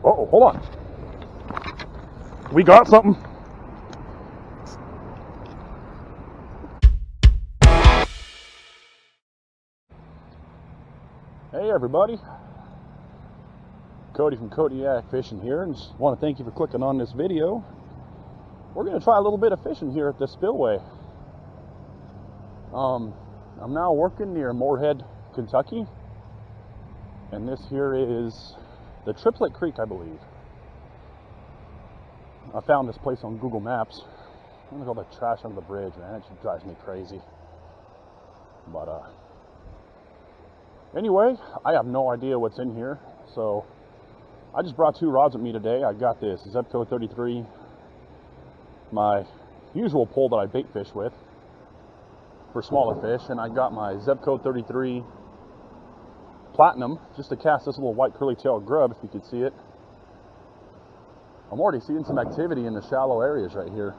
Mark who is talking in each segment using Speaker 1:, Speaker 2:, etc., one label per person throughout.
Speaker 1: Uh-oh, hold on. We got something. Hey everybody. Cody from Kodiak Fishing here, and just want to thank you for clicking on this video. We're going to try a little bit of fishing here at the spillway. I'm now working near Moorhead, Kentucky, and this here is the Triplet Creek, I believe. I found this place on Google Maps. Look at all the trash under the bridge, man. It just drives me crazy. But anyway, I have no idea what's in here, so I just brought 2 rods with me today. I got this Zebco 33, my usual pole that I bait fish with for smaller fish, and I got my Zebco 33 Platinum just to cast this little white curly tail grub, if you could see it. I'm already seeing some activity in the shallow areas right here,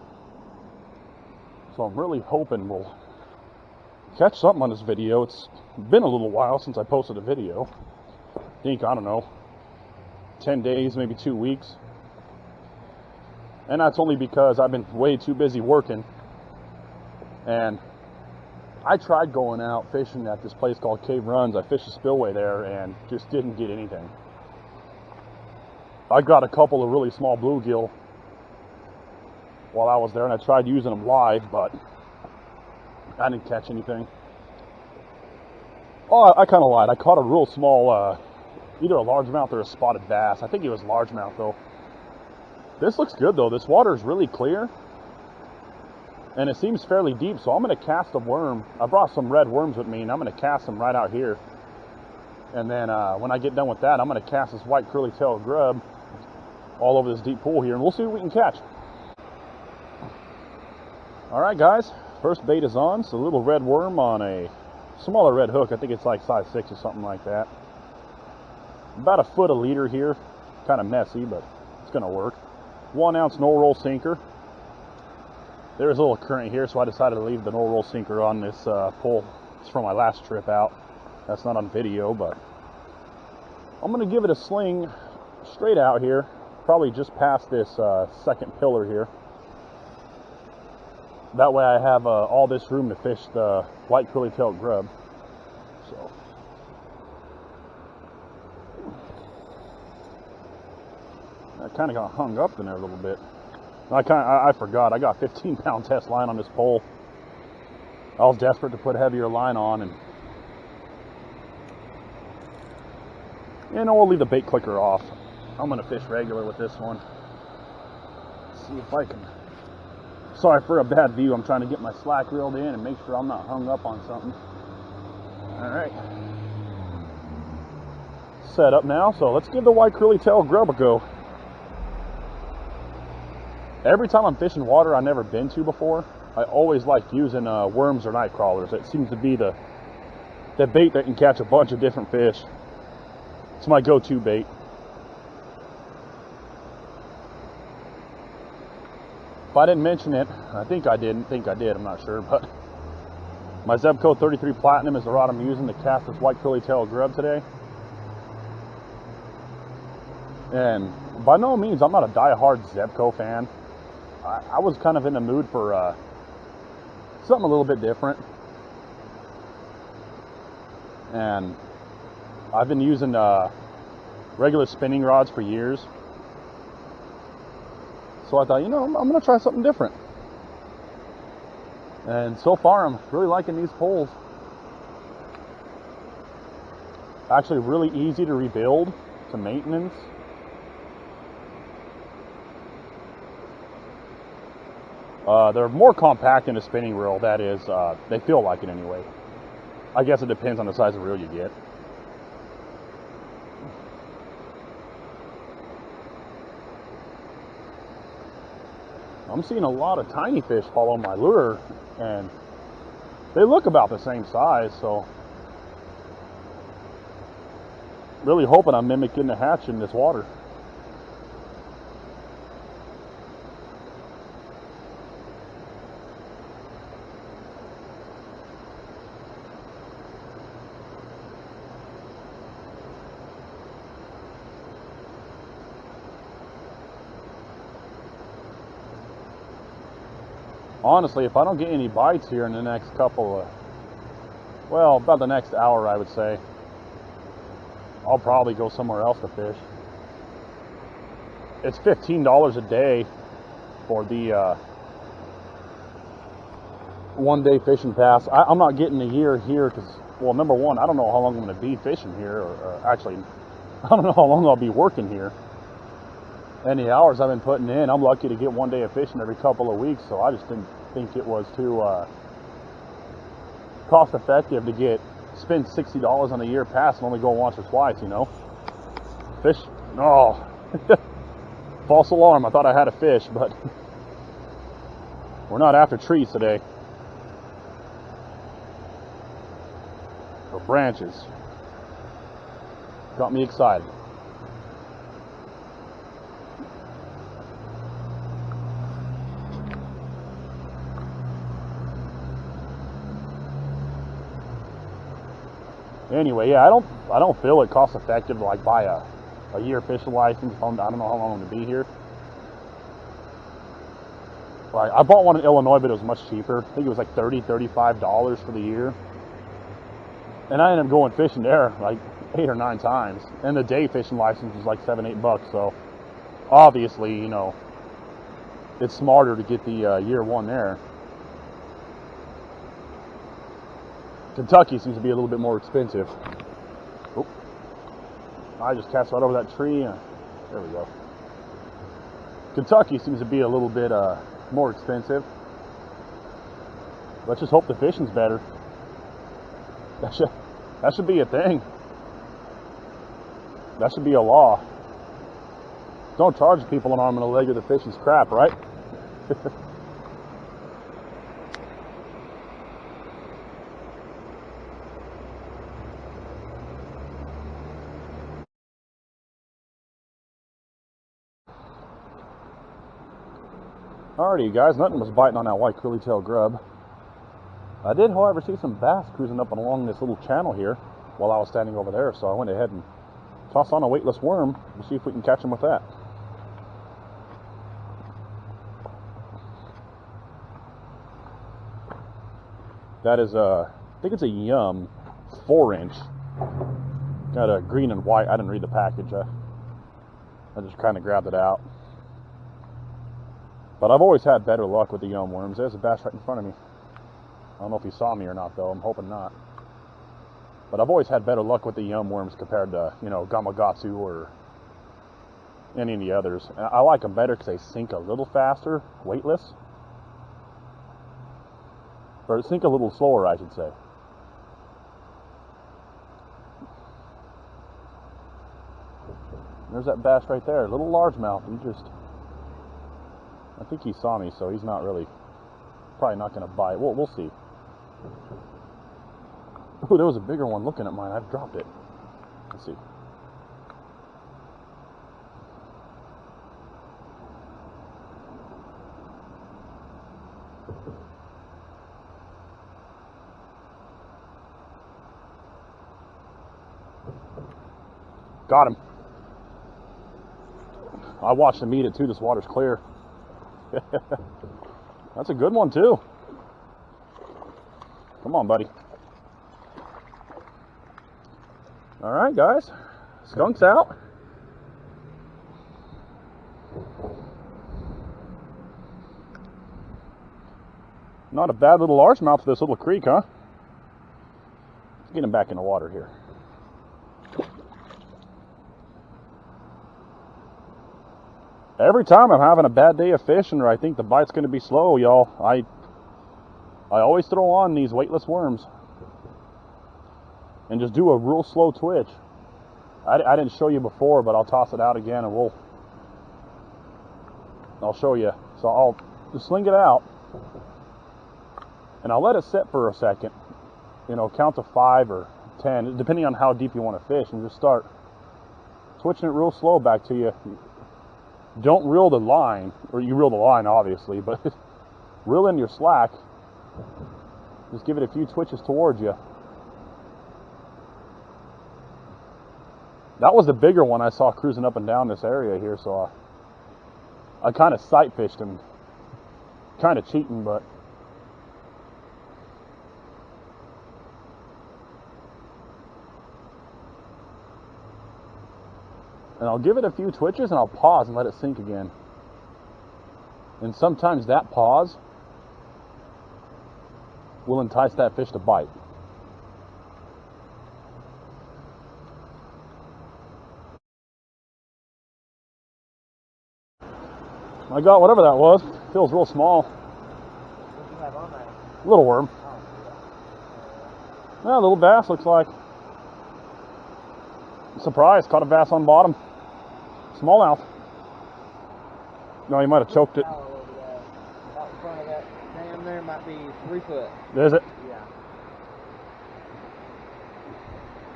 Speaker 1: so I'm really hoping we'll catch something on this video. It's been a little while since I posted a video. I think, I don't know, 10 days, maybe 2 weeks. And that's only because I've been way too busy working. And I tried going out fishing at this place called Cave Runs. I fished a spillway there and just didn't get anything. I got a couple of really small bluegill while I was there, and I tried using them live, but I didn't catch anything. Oh, I kind of lied. I caught a real small, either a largemouth or a spotted bass. I think it was largemouth, though. This looks good, though. This water is really clear, and it seems fairly deep, so I'm going to cast a worm. I brought some red worms with me, and I'm going to cast them right out here. And then when I get done with that, I'm going to cast this white curly-tailed grub all over this deep pool here, and we'll see what we can catch. All right, guys. First bait is on. It's a little red worm on a smaller red hook. I think it's like size 6 or something like that. About a foot a leader here. Kind of messy, but it's going to work. 1 ounce no-roll sinker. There's a little current here, so I decided to leave the no-roll sinker on this pole. It's from my last trip out. That's not on video, but I'm going to give it a sling straight out here. Probably just past this second pillar here. That way I have all this room to fish the white curly-tailed grub. So I kind of got hung up in there a little bit. I forgot. I got 15-pound test line on this pole. I was desperate to put a heavier line on, and we'll leave the bait clicker off. I'm gonna fish regular with this one. See if I can. Sorry for a bad view. I'm trying to get my slack reeled in and make sure I'm not hung up on something. All right. Set up now, so let's give the white curly-tailed grub a go. Every time I'm fishing water I've never been to before, I always like using worms or night crawlers. It seems to be the bait that can catch a bunch of different fish. It's my go-to bait. If I didn't mention it, I think I did, I'm not sure, but my Zebco 33 Platinum is the rod I'm using to cast this white curly-tailed grub today. And by no means, I'm not a die-hard Zebco fan. I was kind of in the mood for something a little bit different. And I've been using regular spinning rods for years. So I thought, I'm going to try something different. And so far, I'm really liking these poles. Actually, really easy to rebuild, to maintenance. They're more compact than a spinning reel, that is. They feel like it anyway. I guess it depends on the size of reel you get. I'm seeing a lot of tiny fish follow my lure, and they look about the same size, so really hoping I'm mimicking the hatch in this water. honestly, if I don't get any bites here in the next couple of, well, about the next hour, I would say, I'll probably go somewhere else to fish. It's $15 a day for the 1-day fishing pass. I'm not getting a year here because, well, number one, I don't know how long I'm going to be fishing here, or actually, I don't know how long I'll be working here. And the hours I've been putting in, I'm lucky to get 1 day of fishing every couple of weeks, so I just didn't think it was too cost effective to spend $60 on a year pass and only go once or twice, you know. Fish, oh, false alarm, I thought I had a fish, but we're not after trees today. Or branches. Got me excited. Anyway, yeah, I don't feel it cost effective to like buy a year fishing license. I don't know how long I'm gonna be here. Like, I bought one in Illinois, but it was much cheaper. I think it was like $35 for the year. And I ended up going fishing there like 8 or 9 times. And the day fishing license was like $7-8. So obviously, you know, it's smarter to get the year one there. Kentucky seems to be a little bit more expensive. Oh, I just cast right over that tree. There we go. Kentucky seems to be a little bit more expensive. Let's just hope the fishing's better. That should be a thing. That should be a law. Don't charge people an arm and a leg if the fishing's crap, right? Alrighty, you guys, nothing was biting on that white curly-tailed grub. I did, however, see some bass cruising up and along this little channel here while I was standing over there, so I went ahead and tossed on a weightless worm to see if we can catch him with that. That is I think it's a Yum 4-inch. Got a green and white. I didn't read the package. I just kind of grabbed it out. But I've always had better luck with the Yum worms. There's a bass right in front of me. I don't know if he saw me or not, though. I'm hoping not. But I've always had better luck with the Yum worms compared to, you know, Gamakatsu or any of the others. And I like them better because they sink a little faster, weightless. Or sink a little slower, I should say. There's that bass right there, a little largemouth. I think he saw me, so he's not really, probably not going to bite. We'll see. Ooh, there was a bigger one looking at mine. I've dropped it. Let's see. Got him. I watched him eat it too. This water's clear. That's a good one too. Come on, buddy. All right, guys. Skunk's out. Not a bad little largemouth for this little creek, huh? Let's get him back in the water here. Every time I'm having a bad day of fishing, or I think the bite's going to be slow, y'all, I always throw on these weightless worms and just do a real slow twitch. I didn't show you before, but I'll toss it out again and I'll show you. So I'll just sling it out and I'll let it sit for a second, you know, count to 5 or 10, depending on how deep you want to fish, and just start twitching it real slow back to you. Don't reel the line, or you reel the line obviously, but reel in your slack. Just give it a few twitches towards you. That was the bigger one I saw cruising up and down this area here, so I kind of sight fished him. kind of cheating, but and I'll give it a few twitches and I'll pause and let it sink again. And sometimes that pause will entice that fish to bite. I got whatever that was. Feels real small.
Speaker 2: What do you have on there?
Speaker 1: Little worm.
Speaker 2: Oh,
Speaker 1: Yeah, little bass looks like. Surprise, caught a bass on bottom. Smallmouth. No, you might have choked it.
Speaker 2: Out in front of that dam there might be 3 foot.
Speaker 1: Is it?
Speaker 2: Yeah.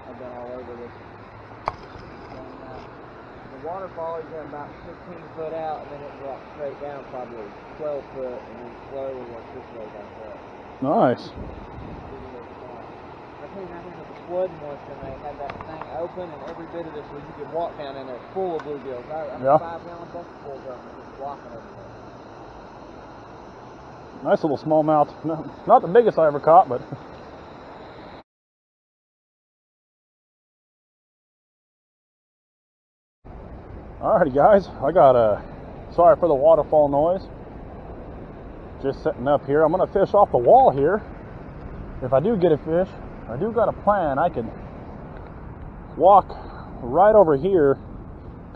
Speaker 2: I've been all over this. The waterfall is at about 15 foot out, and then it drops straight down probably 12 foot, and then slowly works this way back up.
Speaker 1: Nice.
Speaker 2: I came out here to the flooding once, and they had that thing open, and every bit of this was you could walk down in there full of bluegills. I
Speaker 1: Yeah.
Speaker 2: 5-gallon bucket full of them, just blocking everything.
Speaker 1: Nice little smallmouth. No, not the biggest I ever caught, but alrighty guys, I got sorry for the waterfall noise. Just setting up here. I'm gonna fish off the wall here. If I do get a fish, I do got a plan. I can walk right over here,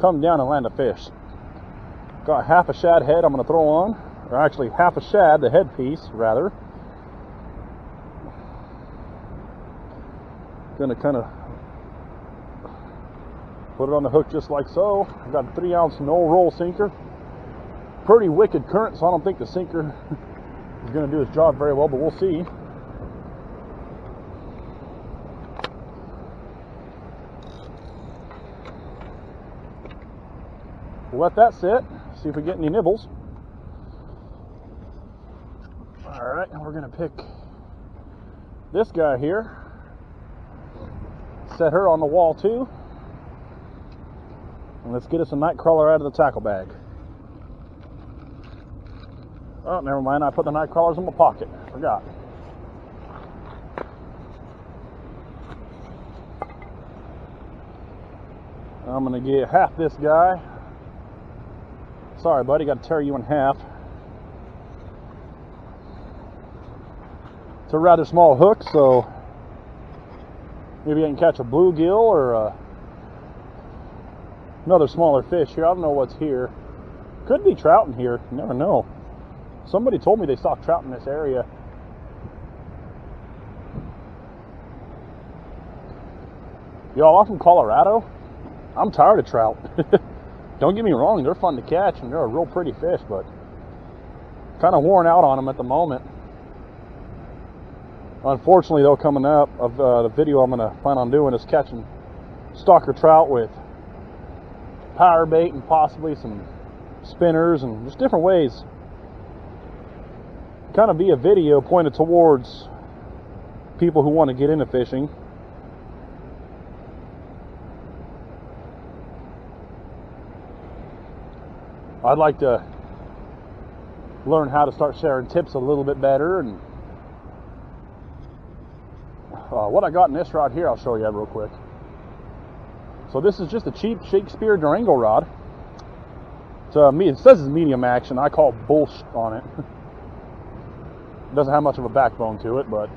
Speaker 1: come down and land a fish. Got half a shad head I'm gonna throw on, or actually half a shad, the head piece rather. Gonna kind of put it on the hook just like so. I've got a 3-ounce no-roll sinker. Pretty wicked current, so I don't think the sinker is going to do its job very well, but we'll see. We'll let that sit, see if we get any nibbles. Alright, and we're going to pick this guy here. Set her on the wall too. And let's get us a night crawler out of the tackle bag. Oh, never mind. I put the night crawlers in my pocket. Forgot. I'm going to get half this guy. Sorry, buddy. Got to tear you in half. It's a rather small hook, so maybe I can catch a bluegill or another smaller fish here. I don't know what's here. Could be trout in here. You never know. Somebody told me they saw trout in this area. Y'all, I'm from Colorado. I'm tired of trout. Don't get me wrong, they're fun to catch and they're a real pretty fish, but kind of worn out on them at the moment. Unfortunately, though, coming up of the video I'm going to plan on doing is catching stalker trout with power bait and possibly some spinners and just different ways. Kind of be a video pointed towards people who want to get into fishing. I'd like to learn how to start sharing tips a little bit better, and what I got in this rod here I'll show you real quick. So this is just a cheap Shakespeare Durango rod. It says it's medium action. I call bullshit on it. Doesn't have much of a backbone to it, but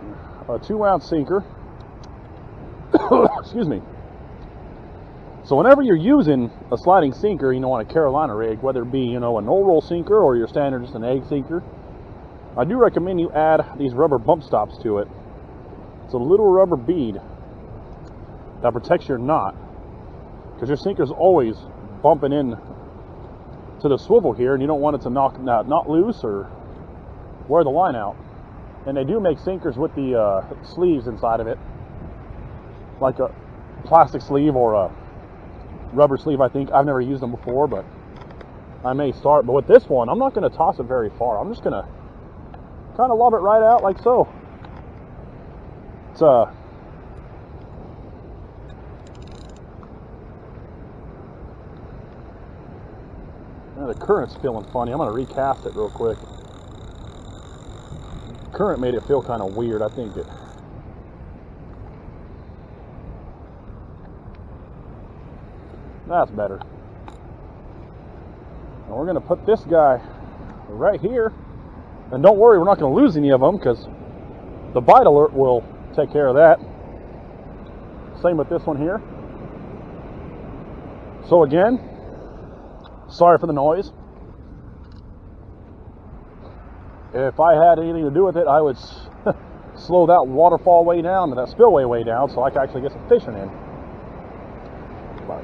Speaker 1: a 2-ounce sinker. Excuse me. So whenever you're using a sliding sinker, on a Carolina rig, whether it be, a no-roll sinker or your standard just an egg sinker, I do recommend you add these rubber bump stops to it. It's a little rubber bead that protects your knot, because your sinker's always bumping in to the swivel here, and you don't want it to not loose or wear the line out. And they do make sinkers with the sleeves inside of it, like a plastic sleeve or a rubber sleeve. I think I've never used them before, but I may start. But with this one, I'm not going to toss it very far. I'm just going to kind of lob it right out like so. It's the current's feeling funny. I'm going to recast it real quick. current made it feel kind of weird. I think it. That's better. And we're going to put this guy right here. And don't worry, we're not going to lose any of them because the bite alert will take care of that. Same with this one here. So again, sorry for the noise. If I had anything to do with it, I would slow that waterfall way down, that spillway way down, so I could actually get some fishing in. But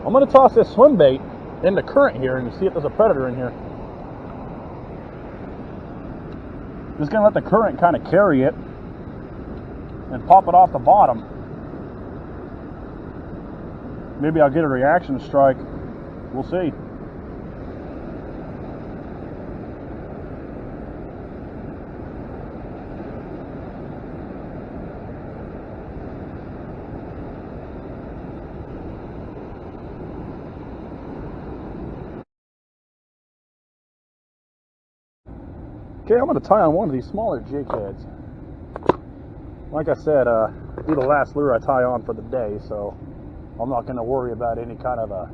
Speaker 1: I'm going to toss this swim bait in the current here and see if there's a predator in here. Just going to let the current kind of carry it and pop it off the bottom. Maybe I'll get a reaction strike. We'll see. Okay, I'm going to tie on one of these smaller jig heads. Like I said, it'll be the last lure I tie on for the day, so I'm not going to worry about any kind of a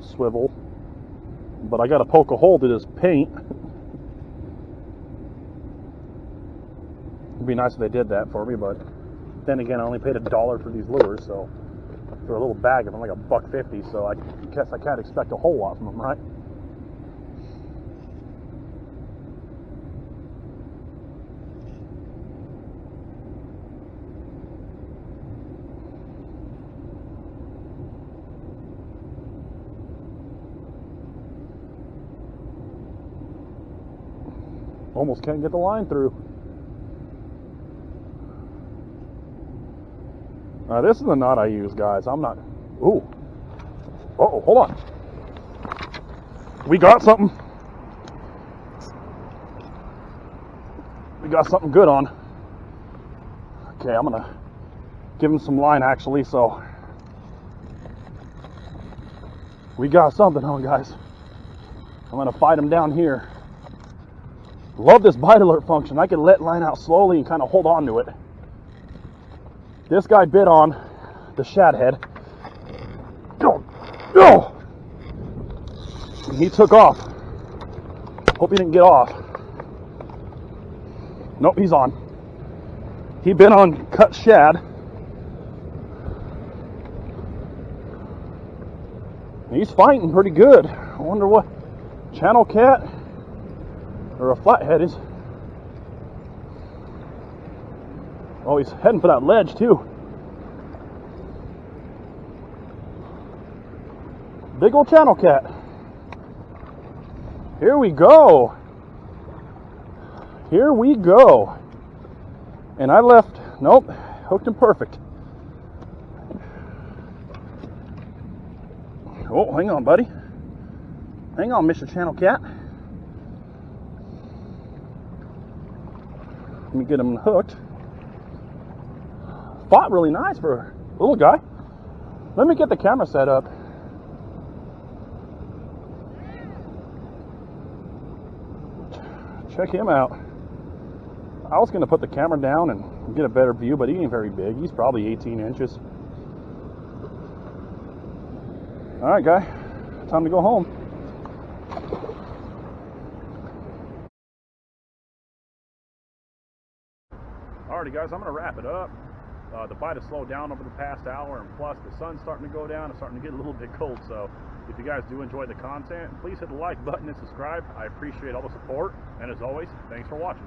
Speaker 1: swivel. But I got to poke a hole to this paint. It'd be nice if they did that for me, but then again, I only paid $1 for these lures, so for a little bag of them, like $1.50, so I guess I can't expect a whole lot from them, right? Almost can't get the line through. This is the knot I use, guys. I'm not. Ooh. Uh-oh, hold on. We got something. We got something good on. Okay, I'm gonna give him some line actually, so we got something on, guys. I'm gonna fight him down here. Love this bite alert function. I can let line out slowly and kind of hold on to it. This guy bit on the shad head. Oh! And he took off. Hope he didn't get off. Nope, he's on. He bit on cut shad. He's fighting pretty good. I wonder what channel cat or a flathead is. Oh, he's heading for that ledge too. Big old channel cat. Here we go. Here we go. And I left, nope, hooked him perfect. Oh, hang on, buddy. Hang on, Mr. Channel Cat. Let me get him hooked. Fought really nice for a little guy. Let me get the camera set up. Check him out. I was going to put the camera down and get a better view, but he ain't very big. He's probably 18 inches. All right, guy. Time to go home. Alrighty, guys, I'm going to wrap it up. The bite has slowed down over the past hour, and plus the sun's starting to go down. It's starting to get a little bit cold, so if you guys do enjoy the content, please hit the like button and subscribe. I appreciate all the support, and as always, thanks for watching.